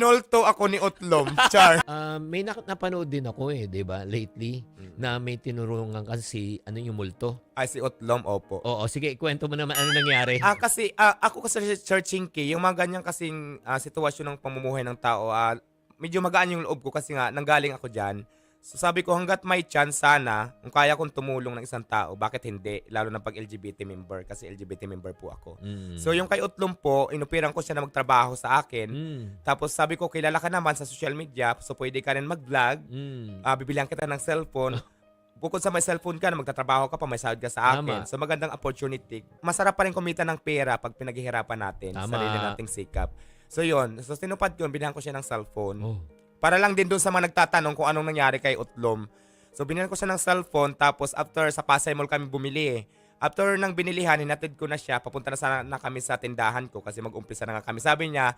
Pinolto ako ni Utlom. Char. May napanood din ako 'di ba, lately, na may tinurungan kasi yung multo. Ay, si Utlom, opo. Oo, sige ikwento mo naman ano nangyari. Kasi ako kasi Sir Chinky, yung mga ganyan kasing sitwasyon ng pamumuhay ng tao, medyo magaan yung loob ko kasi nga nanggaling ako diyan. So sabi ko hangga't may chance sana, kung kaya kong tumulong ng isang tao, bakit hindi? Lalo na pag LGBT member kasi LGBT member po ako. So yung kay Utlom po, inupiran ko siya na magtrabaho sa akin. Tapos sabi ko, kilala ka naman sa social media, so pwede ka rin mag-vlog. Bibilihan kita ng cellphone. Bukod sa may cellphone ka na magtatrabaho ka pa, may sahod ka sa akin. Tama. So magandang opportunity. Masarap pa rin kumita ng pera pag pinaghihirapan natin. Tama. Sarili nating sikap. So yun. So tinupad ko, binigyan ko siya ng cellphone. Oh. Para lang din doon sa mga nagtatanong kung anong nangyari kay Utlom. So binigyan ko siya ng cellphone. Tapos after sa Pasay Mall kami bumili. After nang binilihan, hinatid ko na siya. Papunta na sana na kami sa tindahan ko kasi mag-umpisa na nga kami. Sabi niya,